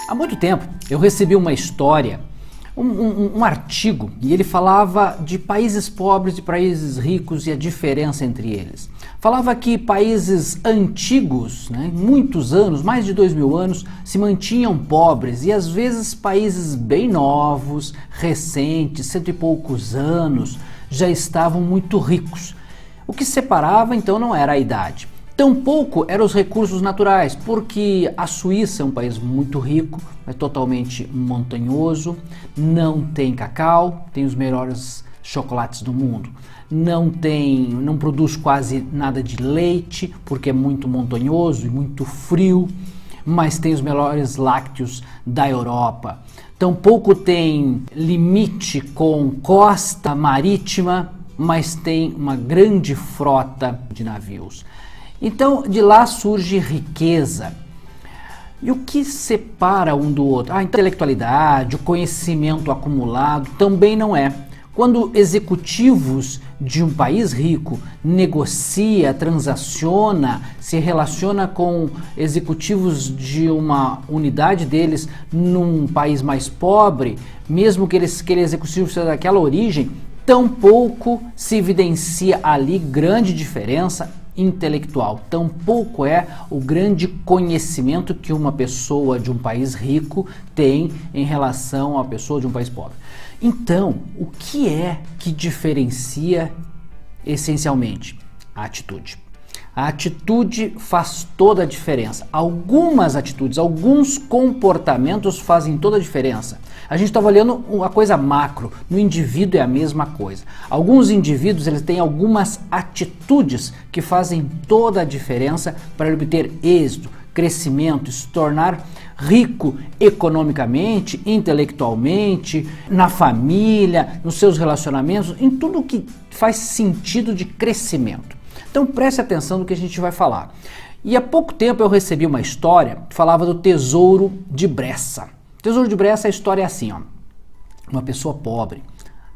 Há muito tempo eu recebi uma história, um artigo, e ele falava de países pobres e países ricos e a diferença entre eles. Falava que países antigos, muitos anos, mais de 2000 anos, se mantinham pobres e às vezes países bem novos, recentes, cento e poucos anos, já estavam muito ricos. O que separava então não era a idade. Tampouco eram os recursos naturais, porque a Suíça é um país muito rico, é totalmente montanhoso, não tem cacau, tem os melhores chocolates do mundo. Não produz quase nada de leite, porque é muito montanhoso e muito frio, mas tem os melhores lácteos da Europa. Tampouco tem limite com costa marítima, mas tem uma grande frota de navios. Então, de lá surge riqueza. E o que separa um do outro? A intelectualidade, o conhecimento acumulado também não é. Quando executivos de um país rico negocia, transaciona, se relaciona com executivos de uma unidade deles num país mais pobre, mesmo que aquele executivo seja daquela origem, tampouco se evidencia ali grande diferença intelectual. Tampouco é o grande conhecimento que uma pessoa de um país rico tem em relação à pessoa de um país pobre. Então, o que é que diferencia essencialmente? A atitude. A atitude faz toda a diferença. Algumas atitudes, alguns comportamentos fazem toda a diferença. A gente estava olhando uma coisa macro, no indivíduo é a mesma coisa. Alguns indivíduos eles têm algumas atitudes que fazem toda a diferença para ele obter êxito, crescimento, se tornar rico economicamente, intelectualmente, na família, nos seus relacionamentos, em tudo que faz sentido de crescimento. Então preste atenção no que a gente vai falar. E há pouco tempo eu recebi uma história que falava do Tesouro de Bressa. O Tesouro de Bressa, a história é assim, uma pessoa pobre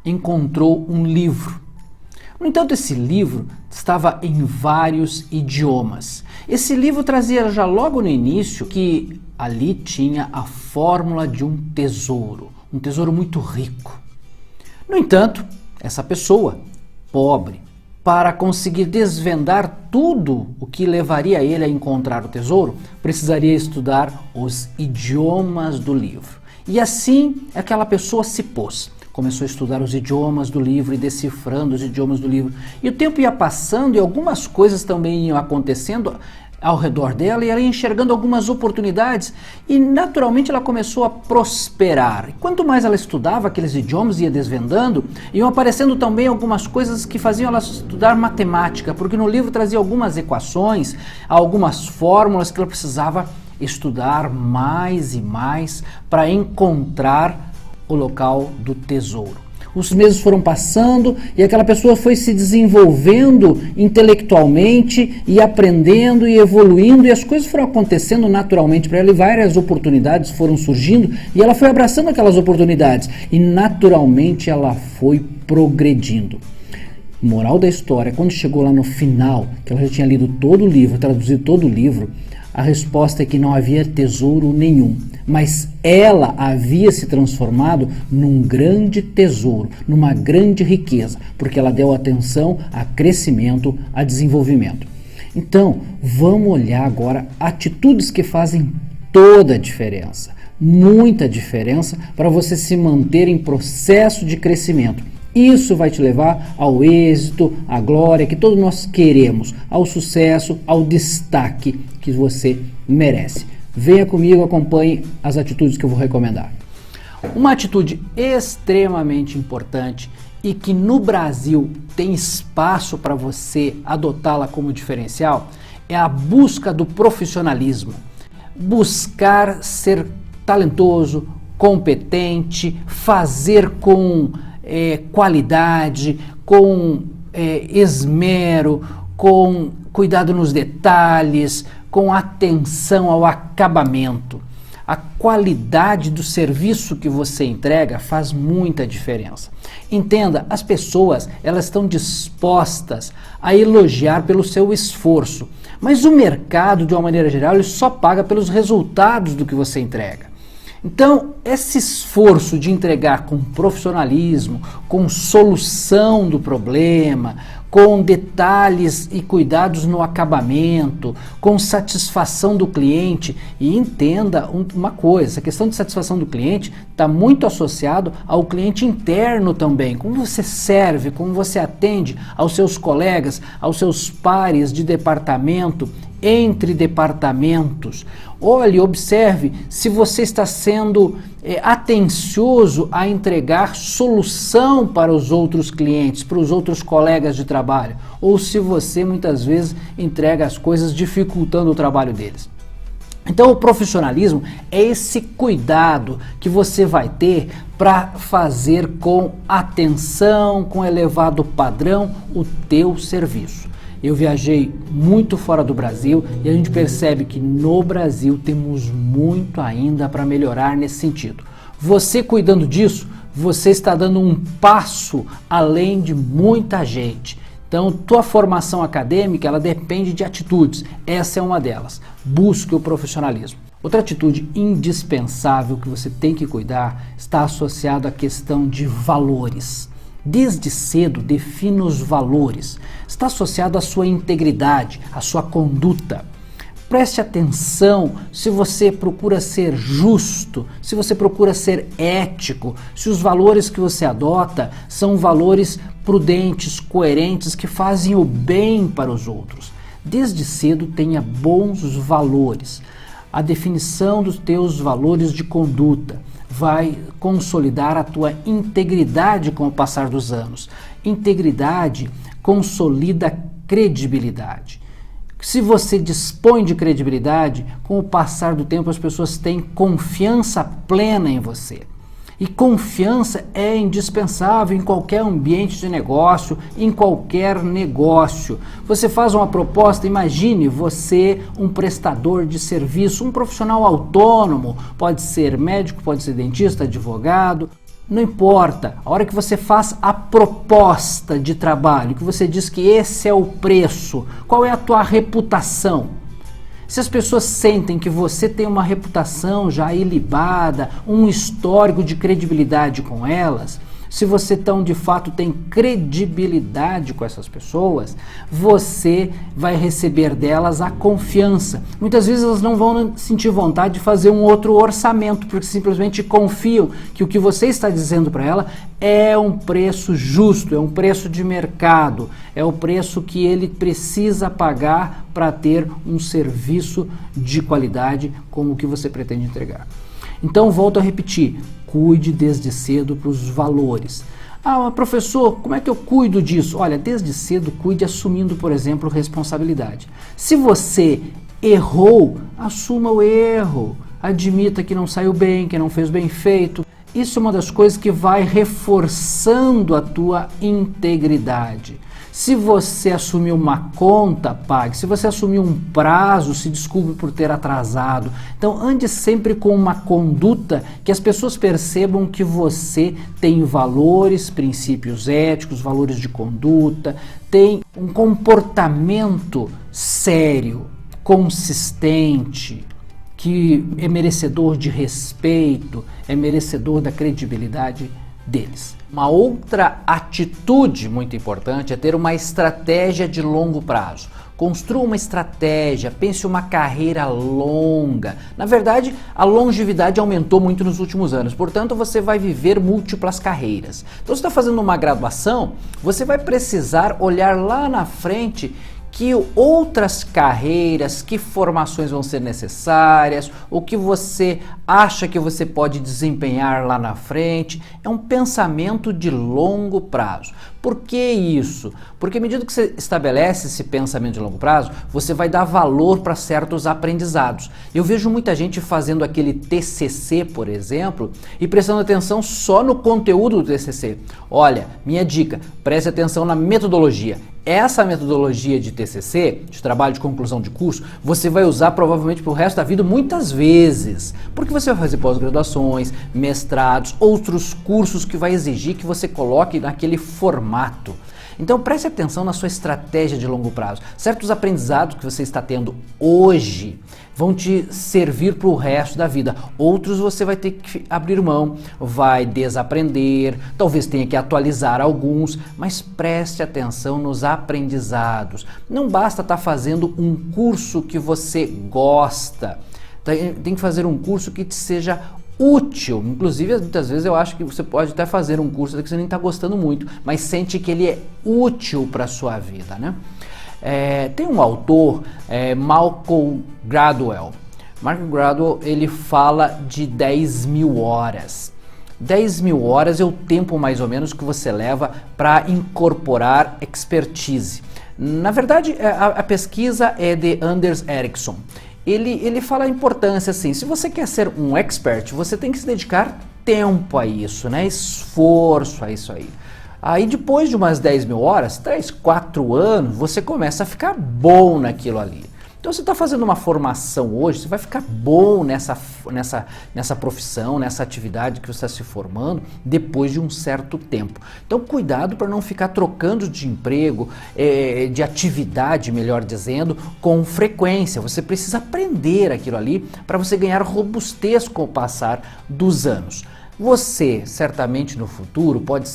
encontrou um livro. No entanto, esse livro estava em vários idiomas. Esse livro trazia já logo no início que ali tinha a fórmula de um tesouro muito rico. No entanto, essa pessoa pobre, para conseguir desvendar tudo o que levaria ele a encontrar o tesouro, precisaria estudar os idiomas do livro. E assim aquela pessoa se pôs. Começou a estudar os idiomas do livro e decifrando os idiomas do livro. E o tempo ia passando e algumas coisas também iam acontecendo ao redor dela e ela ia enxergando algumas oportunidades e naturalmente ela começou a prosperar. E quanto mais ela estudava aqueles idiomas e ia desvendando, iam aparecendo também algumas coisas que faziam ela estudar matemática, porque no livro trazia algumas equações, algumas fórmulas que ela precisava estudar mais e mais para encontrar o local do tesouro. Os meses foram passando e aquela pessoa foi se desenvolvendo intelectualmente e aprendendo e evoluindo e as coisas foram acontecendo naturalmente para ela e várias oportunidades foram surgindo e ela foi abraçando aquelas oportunidades e naturalmente ela foi progredindo. Moral da história, quando chegou lá no final, que ela já tinha lido todo o livro, traduzido todo o livro, a resposta é que não havia tesouro nenhum, mas ela havia se transformado num grande tesouro, numa grande riqueza, porque ela deu atenção a crescimento, a desenvolvimento. Então, vamos olhar agora atitudes que fazem toda a diferença, muita diferença para você se manter em processo de crescimento. Isso vai te levar ao êxito, à glória que todos nós queremos, ao sucesso, ao destaque que você merece. Venha comigo, acompanhe as atitudes que eu vou recomendar. Uma atitude extremamente importante e que no Brasil tem espaço para você adotá-la como diferencial é a busca do profissionalismo. Buscar ser talentoso, competente, fazer com qualidade, com esmero, com cuidado nos detalhes, com atenção ao acabamento. A qualidade do serviço que você entrega faz muita diferença. Entenda, as pessoas elas estão dispostas a elogiar pelo seu esforço, mas o mercado, de uma maneira geral, ele só paga pelos resultados do que você entrega. Então, esse esforço de entregar com profissionalismo, com solução do problema, com detalhes e cuidados no acabamento, com satisfação do cliente, e entenda uma coisa, essa questão de satisfação do cliente está muito associado ao cliente interno também, como você serve, como você atende aos seus colegas, aos seus pares de departamento, entre departamentos. Olhe, observe se você está sendo atencioso a entregar solução para os outros clientes, para os outros colegas de trabalho, ou se você muitas vezes entrega as coisas dificultando o trabalho deles. Então o profissionalismo é esse cuidado que você vai ter para fazer com atenção, com elevado padrão o teu serviço. Eu viajei muito fora do Brasil e a gente percebe que no Brasil temos muito ainda para melhorar nesse sentido. Você cuidando disso, você está dando um passo além de muita gente. Então, tua formação acadêmica, ela depende de atitudes. Essa é uma delas. Busque o profissionalismo. Outra atitude indispensável que você tem que cuidar está associada à questão de valores. Desde cedo, defina os valores. Está associado à sua integridade, à sua conduta. Preste atenção se você procura ser justo, se você procura ser ético, se os valores que você adota são valores prudentes, coerentes, que fazem o bem para os outros. Desde cedo, tenha bons valores. A definição dos teus valores de conduta vai consolidar a tua integridade com o passar dos anos. Integridade consolida credibilidade. Se você dispõe de credibilidade, com o passar do tempo as pessoas têm confiança plena em você. E confiança é indispensável em qualquer ambiente de negócio, em qualquer negócio. Você faz uma proposta, imagine você um prestador de serviço, um profissional autônomo, pode ser médico, pode ser dentista, advogado, não importa. A hora que você faz a proposta de trabalho, que você diz que esse é o preço, qual é a tua reputação? Se as pessoas sentem que você tem uma reputação já ilibada, um histórico de credibilidade com elas, se você então de fato tem credibilidade com essas pessoas, você vai receber delas a confiança. Muitas vezes elas não vão sentir vontade de fazer um outro orçamento, porque simplesmente confiam que o que você está dizendo para ela é um preço justo, é um preço de mercado, é o preço que ele precisa pagar para ter um serviço de qualidade como o que você pretende entregar. Então, volto a repetir, cuide desde cedo para os valores. Ah, mas professor, como é que eu cuido disso? Olha, desde cedo cuide assumindo, por exemplo, responsabilidade. Se você errou, assuma o erro. Admita que não saiu bem, que não fez bem feito. Isso é uma das coisas que vai reforçando a tua integridade. Se você assumir uma conta, pague. Se você assumir um prazo, se desculpe por ter atrasado. Então, ande sempre com uma conduta que as pessoas percebam que você tem valores, princípios éticos, valores de conduta, tem um comportamento sério, consistente, que é merecedor de respeito, é merecedor da credibilidade deles. Uma outra atitude muito importante é ter uma estratégia de longo prazo. Construa uma estratégia, pense uma carreira longa. Na verdade, a longevidade aumentou muito nos últimos anos, portanto você vai viver múltiplas carreiras. Então, você está fazendo uma graduação, você vai precisar olhar lá na frente que outras carreiras, que formações vão ser necessárias, o que você acha que você pode desempenhar lá na frente. É um pensamento de longo prazo. Por que isso? Porque à medida que você estabelece esse pensamento de longo prazo, você vai dar valor para certos aprendizados. Eu vejo muita gente fazendo aquele TCC, por exemplo, e prestando atenção só no conteúdo do TCC. Olha, minha dica, preste atenção na metodologia. Essa metodologia de TCC, de trabalho de conclusão de curso, você vai usar provavelmente para o resto da vida muitas vezes, porque você vai fazer pós-graduações, mestrados, outros cursos que vai exigir que você coloque naquele formato. Então preste atenção na sua estratégia de longo prazo. Certos aprendizados que você está tendo hoje vão te servir para o resto da vida. Outros você vai ter que abrir mão, vai desaprender, talvez tenha que atualizar alguns, mas preste atenção nos aprendizados. Não basta estar fazendo um curso que você gosta. Tem que fazer um curso que te seja útil. Inclusive, muitas vezes eu acho que você pode até fazer um curso que você nem está gostando muito, mas sente que ele é útil para a sua vida, né? Tem um autor, Malcolm Gladwell. Malcolm Gladwell, ele fala de 10.000 horas. 10.000 horas é o tempo mais ou menos que você leva para incorporar expertise. Na verdade, a pesquisa é de Anders Ericsson. Ele fala a importância assim, se você quer ser um expert, você tem que se dedicar tempo a isso, né? Esforço a isso aí. Aí depois de umas 10.000 horas, 3, 4 anos, você começa a ficar bom naquilo ali. Então você está fazendo uma formação hoje, você vai ficar bom nessa profissão, nessa atividade que você está se formando depois de um certo tempo. Então cuidado para não ficar trocando de emprego, de atividade, melhor dizendo, com frequência. Você precisa aprender aquilo ali para você ganhar robustez com o passar dos anos. Você, certamente no futuro, pode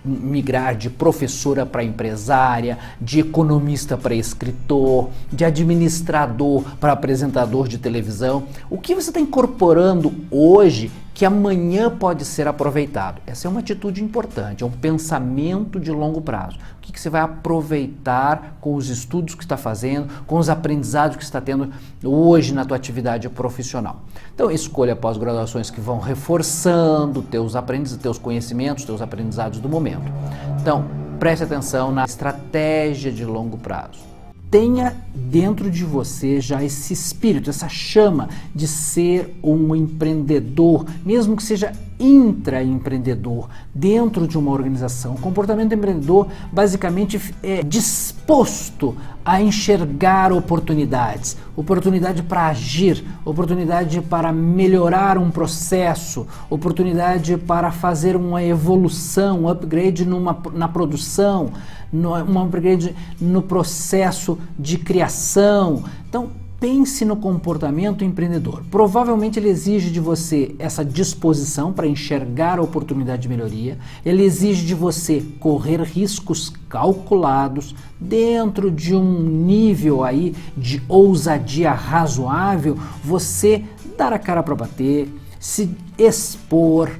migrar de professora para empresária, de economista para escritor, de administrador para apresentador de televisão. O que você está incorporando hoje que amanhã pode ser aproveitado? Essa é uma atitude importante, é um pensamento de longo prazo. O que você vai aproveitar com os estudos que está fazendo, com os aprendizados que está tendo hoje na tua atividade profissional. Então escolha pós-graduações que vão reforçando teus conhecimentos, teus aprendizados do momento. Então preste atenção na estratégia de longo prazo. Tenha dentro de você já esse espírito, essa chama de ser um empreendedor, mesmo que seja intraempreendedor, dentro de uma organização. O comportamento empreendedor basicamente é disposto a enxergar oportunidades, oportunidade para agir, oportunidade para melhorar um processo, oportunidade para fazer uma evolução, um upgrade na produção, um upgrade no processo de criação. Então, pense no comportamento empreendedor. Provavelmente ele exige de você essa disposição para enxergar a oportunidade de melhoria, ele exige de você correr riscos calculados dentro de um nível aí de ousadia razoável, você dar a cara para bater, se expor,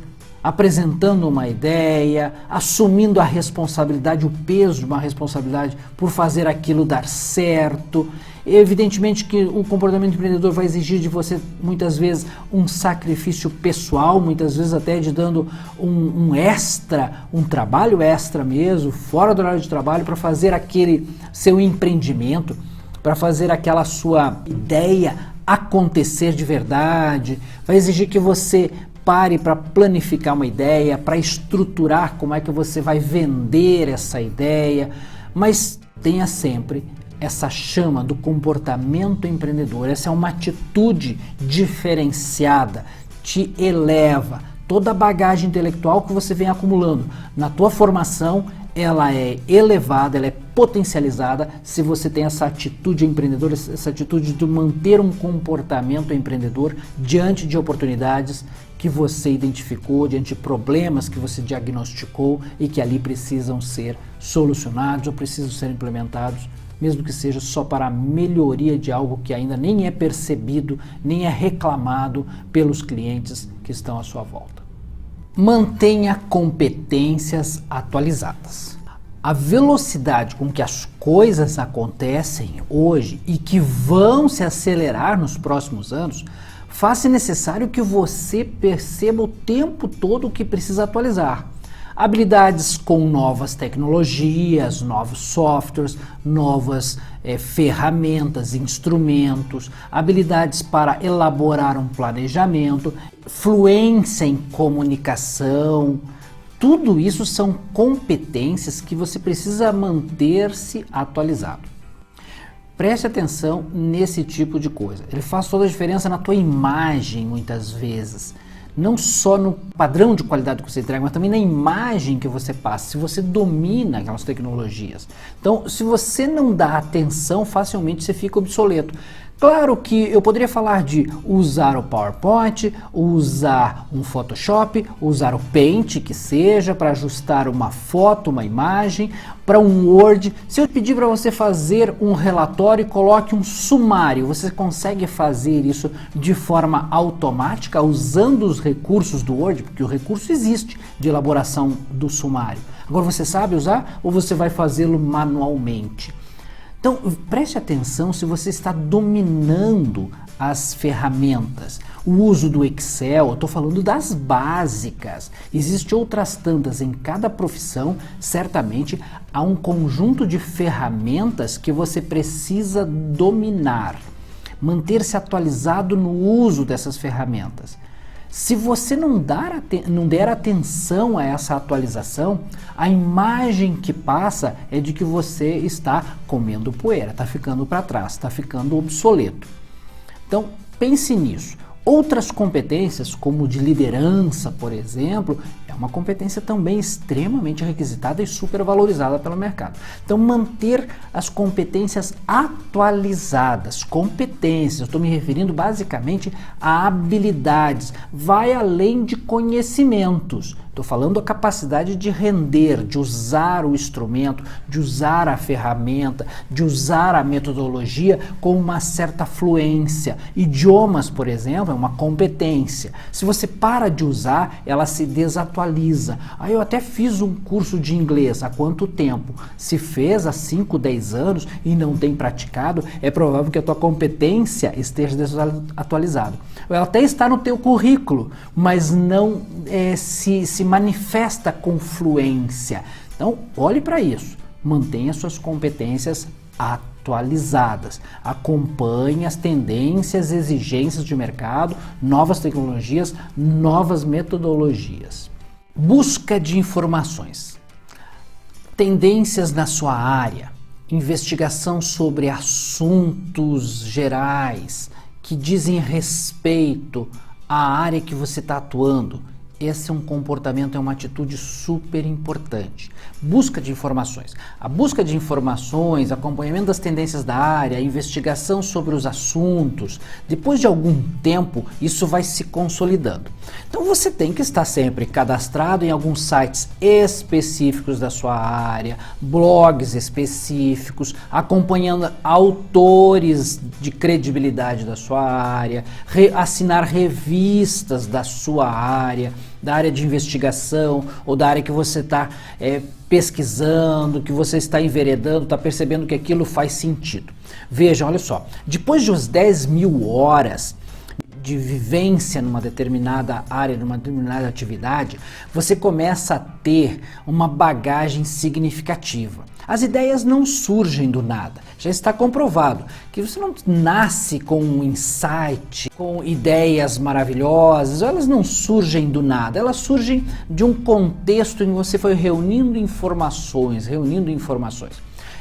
apresentando uma ideia, assumindo a responsabilidade, o peso de uma responsabilidade por fazer aquilo dar certo. Evidentemente que o comportamento empreendedor vai exigir de você muitas vezes um sacrifício pessoal, muitas vezes até dando um trabalho extra mesmo, fora do horário de trabalho, para fazer aquele seu empreendimento, para fazer aquela sua ideia acontecer de verdade. Vai exigir que você pare para planificar uma ideia, para estruturar como é que você vai vender essa ideia, mas tenha sempre essa chama do comportamento empreendedor. Essa é uma atitude diferenciada, te eleva. Toda a bagagem intelectual que você vem acumulando na tua formação, ela é elevada, ela é potencializada se você tem essa atitude empreendedora, essa atitude de manter um comportamento empreendedor diante de oportunidades que você identificou, diante de problemas que você diagnosticou e que ali precisam ser solucionados ou precisam ser implementados, mesmo que seja só para a melhoria de algo que ainda nem é percebido, nem é reclamado pelos clientes que estão à sua volta. Mantenha competências atualizadas. A velocidade com que as coisas acontecem hoje e que vão se acelerar nos próximos anos faz necessário que você perceba o tempo todo o que precisa atualizar. Habilidades com novas tecnologias, novos softwares, novas ferramentas, instrumentos, habilidades para elaborar um planejamento, fluência em comunicação. Tudo isso são competências que você precisa manter-se atualizado. Preste atenção nesse tipo de coisa. Ele faz toda a diferença na tua imagem, muitas vezes, não só no padrão de qualidade que você entrega, mas também na imagem que você passa, se você domina aquelas tecnologias. Então, se você não dá atenção, facilmente você fica obsoleto. Claro que eu poderia falar de usar o PowerPoint, usar um Photoshop, usar o Paint, que seja, para ajustar uma foto, uma imagem, para um Word. Se eu pedir para você fazer um relatório e coloque um sumário, você consegue fazer isso de forma automática, usando os recursos do Word, porque o recurso existe de elaboração do sumário. Agora você sabe usar ou você vai fazê-lo manualmente? Então, preste atenção se você está dominando as ferramentas. O uso do Excel, eu estou falando das básicas. Existem outras tantas em cada profissão, certamente há um conjunto de ferramentas que você precisa dominar. Manter-se atualizado no uso dessas ferramentas. Se você não der atenção a essa atualização, a imagem que passa é de que você está comendo poeira, está ficando para trás, está ficando obsoleto. Então, pense nisso. Outras competências, como de liderança, por exemplo, é uma competência também extremamente requisitada e super valorizada pelo mercado. Então, manter as competências atualizadas. Competências, estou me referindo basicamente a habilidades, vai além de conhecimentos. Estou falando a capacidade de render, de usar o instrumento, de usar a ferramenta, de usar a metodologia com uma certa fluência. Idiomas, por exemplo, é uma competência. Se você para de usar, ela se desatualiza. Aí eu até fiz um curso de inglês. Há quanto tempo? Se fez há 5, 10 anos e não tem praticado, é provável que a tua competência esteja desatualizada. Ela até está no teu currículo, mas não se manifesta com fluência. Então, olhe para isso. Mantenha suas competências atualizadas. Acompanhe as tendências, exigências de mercado, novas tecnologias, novas metodologias. Busca de informações. Tendências na sua área. Investigação sobre assuntos gerais que dizem respeito à área que você está atuando. Esse é um comportamento, é uma atitude super importante. Busca de informações. A busca de informações, acompanhamento das tendências da área, investigação sobre os assuntos, depois de algum tempo, isso vai se consolidando. Então você tem que estar sempre cadastrado em alguns sites específicos da sua área, blogs específicos, acompanhando autores de credibilidade da sua área, assinar revistas da sua área, da área de investigação ou da área que você está pesquisando, que você está enveredando, está percebendo que aquilo faz sentido. Veja, olha só, depois de uns 10.000 horas de vivência numa determinada área, numa determinada atividade, você começa a ter uma bagagem significativa. As ideias não surgem do nada. Já está comprovado que você não nasce com um insight, com ideias maravilhosas, elas não surgem do nada, elas surgem de um contexto em que você foi reunindo informações.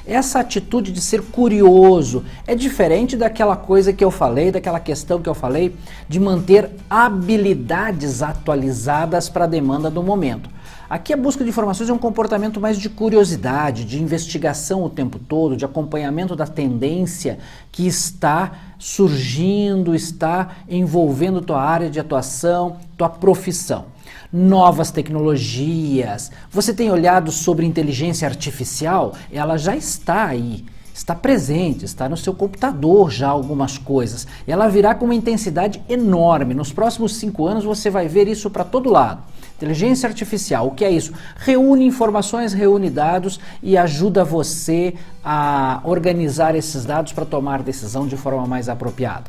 Essa atitude de ser curioso é diferente daquela coisa que eu falei, daquela questão que eu falei, de manter habilidades atualizadas para a demanda do momento. Aqui a busca de informações é um comportamento mais de curiosidade, de investigação o tempo todo, de acompanhamento da tendência que está surgindo, está envolvendo tua área de atuação, tua profissão. Novas tecnologias. Você tem olhado sobre inteligência artificial? Ela já está aí. Está presente, está no seu computador já algumas coisas. Ela virá com uma intensidade enorme. Nos próximos 5 anos você vai ver isso para todo lado. Inteligência artificial, o que é isso? Reúne informações, reúne dados e ajuda você a organizar esses dados para tomar decisão de forma mais apropriada.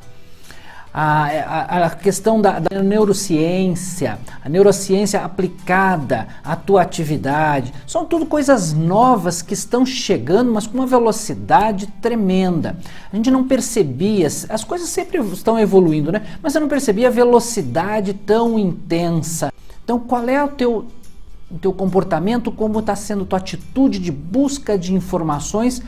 A questão da neurociência, a neurociência aplicada à tua atividade, são tudo coisas novas que estão chegando, mas com uma velocidade tremenda. A gente não percebia, as coisas sempre estão evoluindo, né? Mas eu não percebia a velocidade tão intensa. Então, qual é o teu comportamento, como está sendo tua atitude de busca de informações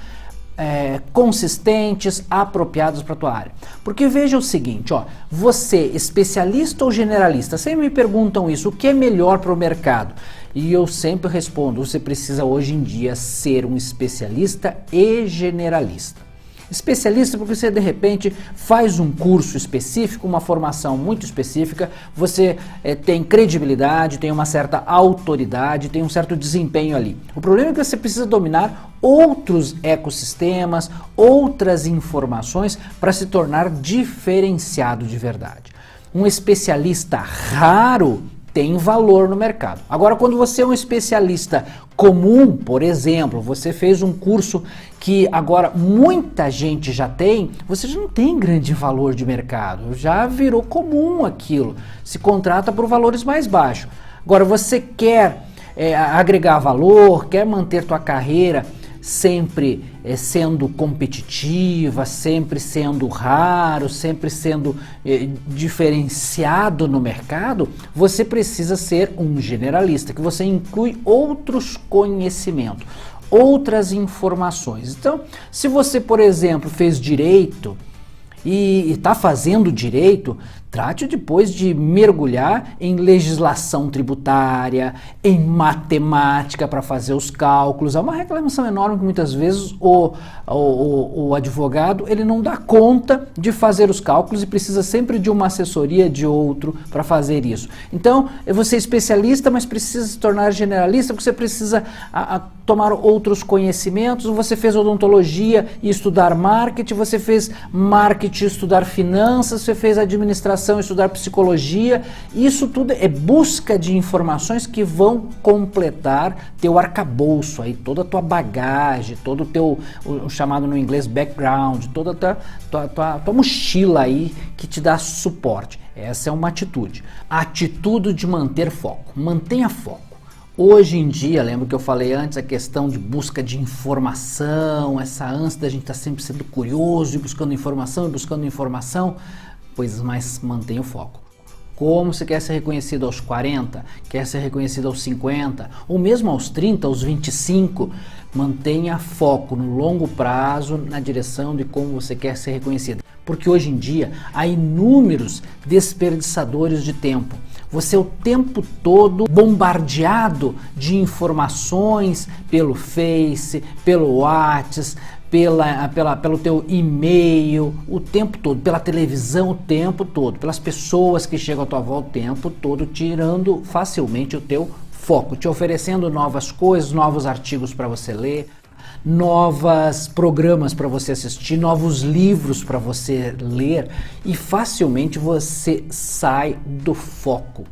consistentes, apropriados para a tua área. Porque veja o seguinte, ó, você, especialista ou generalista, sempre me perguntam isso, o que é melhor para o mercado? E eu sempre respondo, você precisa hoje em dia ser um especialista e generalista. Especialista porque você de repente faz um curso específico, uma formação muito específica, você tem credibilidade, tem uma certa autoridade, tem um certo desempenho ali. O problema é que você precisa dominar outros ecossistemas, outras informações para se tornar diferenciado de verdade. Um especialista raro tem valor no mercado. Agora, quando você é um especialista comum, por exemplo, você fez um curso que agora muita gente já tem, você já não tem grande valor de mercado, já virou comum aquilo, se contrata por valores mais baixos. Agora, você quer agregar valor, quer manter tua carreira sempre sendo competitiva, sempre sendo raro, sempre sendo diferenciado no mercado, você precisa ser um generalista, que você inclui outros conhecimentos, outras informações. Então, se você, por exemplo, fez direito e está fazendo direito, trate depois de mergulhar em legislação tributária, em matemática para fazer os cálculos. Há uma reclamação enorme que muitas vezes o advogado ele não dá conta de fazer os cálculos e precisa sempre de uma assessoria de outro para fazer isso. Então, você é especialista, mas precisa se tornar generalista porque você precisa tomar outros conhecimentos. Você fez odontologia e estudar marketing, você fez marketing e estudar finanças, você fez administração, estudar psicologia. Isso tudo é busca de informações que vão completar teu arcabouço aí, toda a tua bagagem, todo o teu, o chamado no inglês background, toda a tua mochila aí que te dá suporte. Essa é uma atitude. A atitude de manter foco. Mantenha foco. Hoje em dia, lembra que eu falei antes, a questão de busca de informação, essa ânsia da gente estar sempre sendo curioso e buscando informação, pois mais mantenha o foco. Como você quer ser reconhecido aos 40, quer ser reconhecido aos 50, ou mesmo aos 30, aos 25, mantenha foco no longo prazo na direção de como você quer ser reconhecido. Porque hoje em dia há inúmeros desperdiçadores de tempo. Você é o tempo todo bombardeado de informações pelo Face, pelo WhatsApp, pelo teu e-mail, o tempo todo, pela televisão o tempo todo, pelas pessoas que chegam à tua volta o tempo todo, tirando facilmente o teu foco, te oferecendo novas coisas, novos artigos para você ler, novos programas para você assistir, novos livros para você ler e facilmente você sai do foco.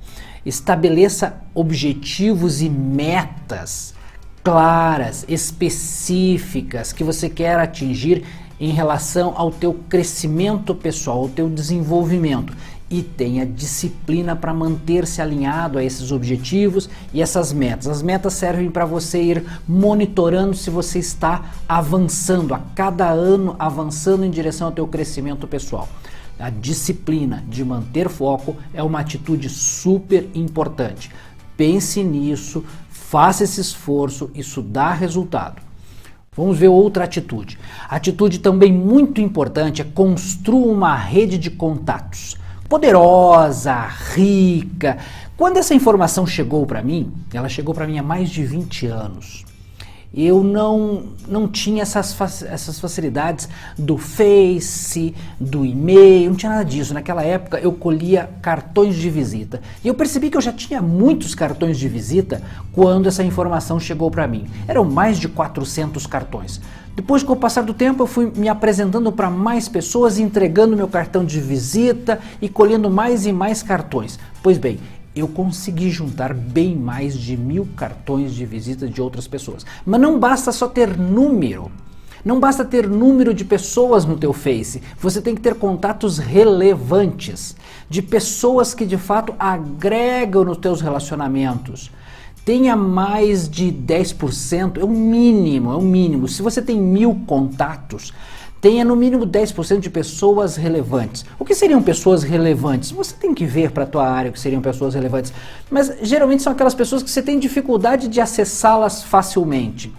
Estabeleça objetivos e metas claras, específicas que você quer atingir em relação ao teu crescimento pessoal, ao teu desenvolvimento. E tenha disciplina para manter-se alinhado a esses objetivos e essas metas. As metas servem para você ir monitorando se você está avançando, a cada ano avançando em direção ao teu crescimento pessoal. A disciplina de manter foco é uma atitude super importante. Pense nisso, faça esse esforço, isso dá resultado. Vamos ver outra atitude. Atitude também muito importante é construa uma rede de contatos. Poderosa, rica. Quando essa informação chegou para mim, ela chegou para mim há mais de 20 anos. Eu não tinha essas facilidades do Face, do e-mail, não tinha nada disso. Naquela época eu colhia cartões de visita. E eu percebi que eu já tinha muitos cartões de visita quando essa informação chegou para mim. Eram mais de 400 cartões. Depois, com o passar do tempo, eu fui me apresentando para mais pessoas, entregando meu cartão de visita e colhendo mais e mais cartões. Pois bem, eu consegui juntar bem mais de 1000 cartões de visita de outras pessoas. Mas não basta só ter número. Não basta ter número de pessoas no teu Face. Você tem que ter contatos relevantes, de pessoas que de fato agregam nos teus relacionamentos. Tenha mais de 10%, é o mínimo. Se você tem 1000 contatos, tenha no mínimo 10% de pessoas relevantes. O que seriam pessoas relevantes? Você tem que ver para a tua área o que seriam pessoas relevantes. Mas geralmente são aquelas pessoas que você tem dificuldade de acessá-las facilmente.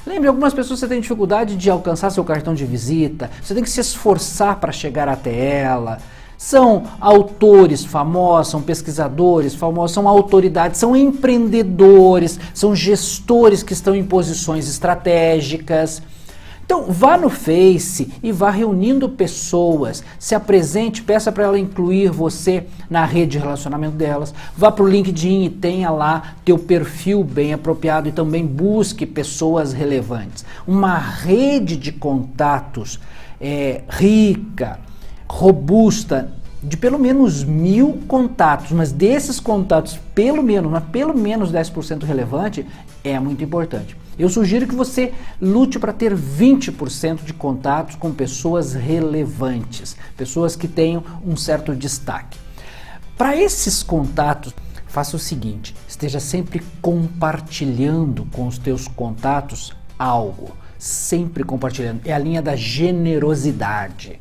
Lembre, algumas pessoas você tem dificuldade de alcançar seu cartão de visita, você tem que se esforçar para chegar até ela. São autores famosos, são pesquisadores famosos, são autoridades, são empreendedores, são gestores que estão em posições estratégicas. Então vá no Face e vá reunindo pessoas, se apresente, peça para ela incluir você na rede de relacionamento delas, vá para o LinkedIn e tenha lá teu perfil bem apropriado e também busque pessoas relevantes. Uma rede de contatos rica, robusta, de pelo menos 1000 contatos, mas desses contatos pelo menos 10% relevante é muito importante. Eu sugiro que você lute para ter 20% de contatos com pessoas relevantes, pessoas que tenham um certo destaque. Para esses contatos, faça o seguinte, esteja sempre compartilhando com os teus contatos algo, sempre compartilhando, é a linha da generosidade.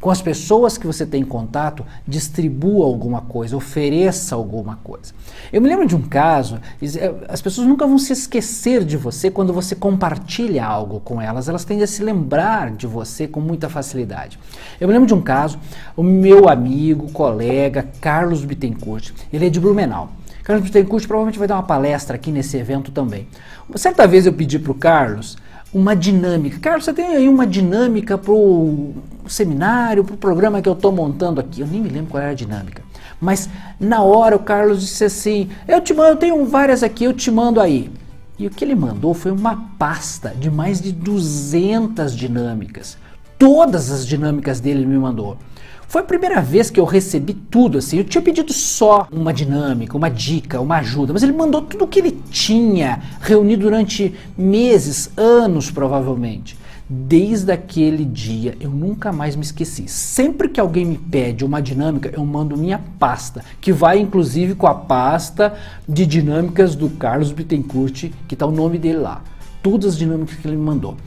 Com as pessoas que você tem contato, distribua alguma coisa, ofereça alguma coisa. Eu me lembro de um caso, as pessoas nunca vão se esquecer de você quando você compartilha algo com elas, elas tendem a se lembrar de você com muita facilidade. Eu me lembro de um caso, o meu amigo, colega, Carlos Bittencourt, ele é de Blumenau. Carlos Bittencourt provavelmente vai dar uma palestra aqui nesse evento também. Certa vez eu pedi para o Carlos uma dinâmica. Carlos, você tem aí uma dinâmica para o seminário, para o programa que eu estou montando aqui? Eu nem me lembro qual era a dinâmica. Mas na hora o Carlos disse assim, eu tenho várias aqui, eu te mando aí. E o que ele mandou foi uma pasta de mais de 200 dinâmicas. Todas as dinâmicas dele ele me mandou. Foi a primeira vez que eu recebi tudo assim. Eu tinha pedido só uma dinâmica, uma dica, uma ajuda, mas ele mandou tudo o que ele tinha reunido durante meses, anos provavelmente. Desde aquele dia eu nunca mais me esqueci. Sempre que alguém me pede uma dinâmica, eu mando minha pasta, que vai inclusive com a pasta de dinâmicas do Carlos Bittencourt, que está o nome dele lá. Todas as dinâmicas que ele me mandou.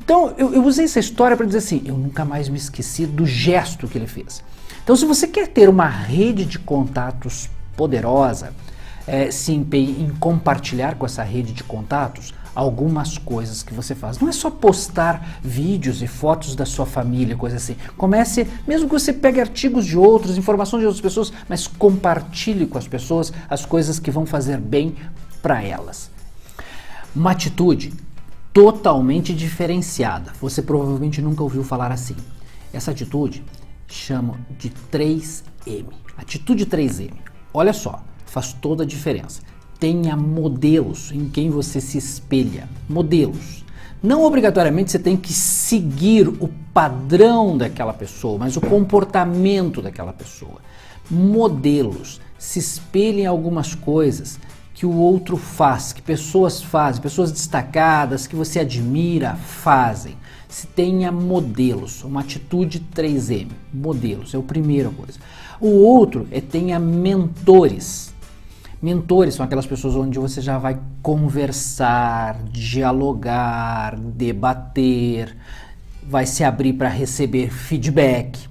Então, eu usei essa história para dizer assim, eu nunca mais me esqueci do gesto que ele fez. Então, se você quer ter uma rede de contatos poderosa, se empenhe em compartilhar com essa rede de contatos algumas coisas que você faz. Não é só postar vídeos e fotos da sua família, coisa assim. Comece, mesmo que você pegue artigos de outros, informações de outras pessoas, mas compartilhe com as pessoas as coisas que vão fazer bem para elas. Uma atitude totalmente diferenciada. Você provavelmente nunca ouviu falar assim. Essa atitude chama de 3M. Atitude 3M. Olha só, faz toda a diferença. Tenha modelos em quem você se espelha. Modelos. Não obrigatoriamente você tem que seguir o padrão daquela pessoa, mas o comportamento daquela pessoa. Modelos. Se espelhem em algumas coisas que o outro faz, que pessoas fazem, pessoas destacadas, que você admira, fazem. Se tenha modelos, uma atitude 3M, modelos, é a primeira coisa. O outro é tenha mentores. Mentores são aquelas pessoas onde você já vai conversar, dialogar, debater, vai se abrir para receber feedback.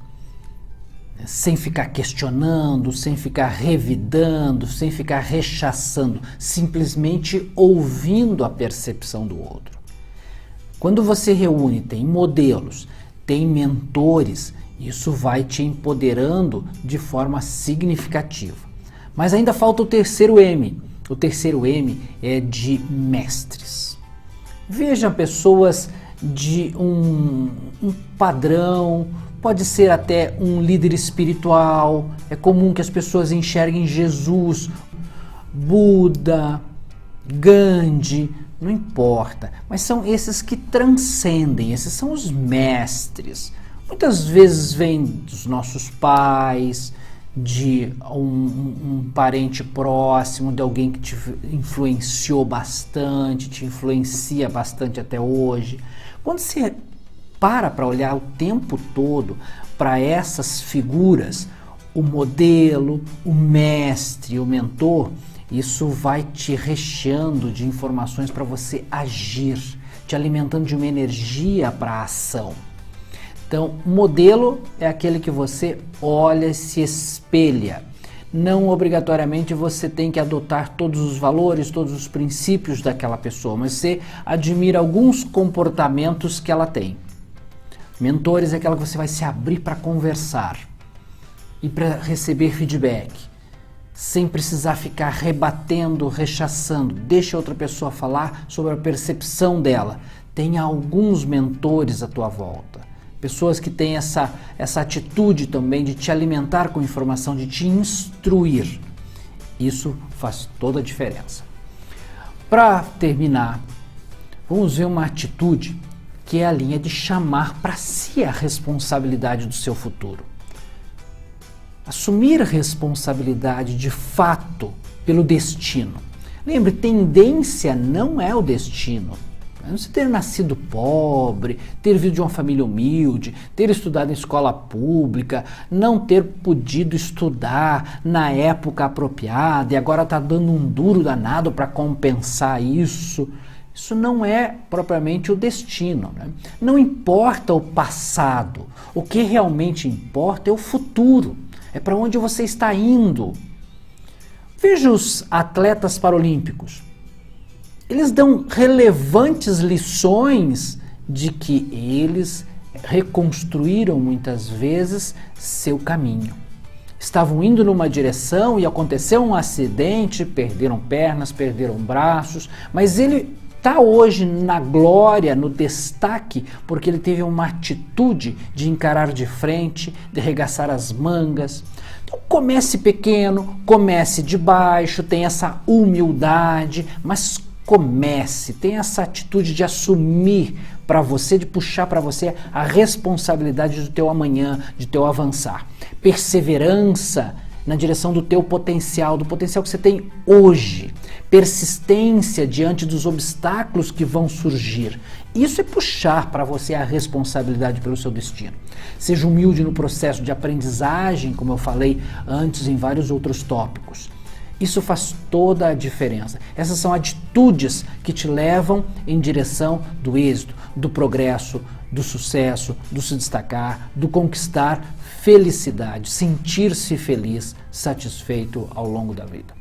Sem ficar questionando, sem ficar revidando, sem ficar rechaçando, simplesmente ouvindo a percepção do outro. Quando você reúne, tem modelos, tem mentores, isso vai te empoderando de forma significativa. Mas ainda falta o terceiro M. O terceiro M é de mestres. Veja pessoas de um padrão. Pode ser até um líder espiritual, é comum que as pessoas enxerguem Jesus, Buda, Gandhi, não importa, mas são esses que transcendem, esses são os mestres. Muitas vezes vêm dos nossos pais, de um parente próximo, de alguém que te influenciou bastante, te influencia bastante até hoje. Quando você para olhar o tempo todo para essas figuras, o modelo, o mestre, o mentor, isso vai te recheando de informações para você agir, te alimentando de uma energia para a ação. Então, modelo é aquele que você olha e se espelha. Não obrigatoriamente você tem que adotar todos os valores, todos os princípios daquela pessoa, mas você admira alguns comportamentos que ela tem. Mentores é aquela que você vai se abrir para conversar e para receber feedback, sem precisar ficar rebatendo, rechaçando. Deixa outra pessoa falar sobre a percepção dela. Tenha alguns mentores à tua volta. Pessoas que têm essa atitude também de te alimentar com informação, de te instruir. Isso faz toda a diferença. Para terminar, vamos ver uma atitude que é a linha de chamar para si a responsabilidade do seu futuro. Assumir responsabilidade de fato pelo destino. Lembre, tendência não é o destino. Você ter nascido pobre, ter vindo de uma família humilde, ter estudado em escola pública, não ter podido estudar na época apropriada e agora está dando um duro danado para compensar isso. Isso não é propriamente o destino, né? Não importa o passado, o que realmente importa é o futuro, é para onde você está indo. Veja os atletas paralímpicos. Eles dão relevantes lições de que eles reconstruíram muitas vezes seu caminho. Estavam indo numa direção e aconteceu um acidente, perderam pernas, perderam braços, mas ele está hoje na glória, no destaque, porque ele teve uma atitude de encarar de frente, de arregaçar as mangas. Então comece pequeno, comece de baixo, tenha essa humildade, mas comece, tenha essa atitude de assumir para você, de puxar para você a responsabilidade do teu amanhã, de teu avançar. Perseverança na direção do teu potencial, do potencial que você tem hoje. Persistência diante dos obstáculos que vão surgir. Isso é puxar para você a responsabilidade pelo seu destino. Seja humilde no processo de aprendizagem, como eu falei antes em vários outros tópicos. Isso faz toda a diferença. Essas são atitudes que te levam em direção do êxito, do progresso, do sucesso, do se destacar, do conquistar felicidade, sentir-se feliz, satisfeito ao longo da vida.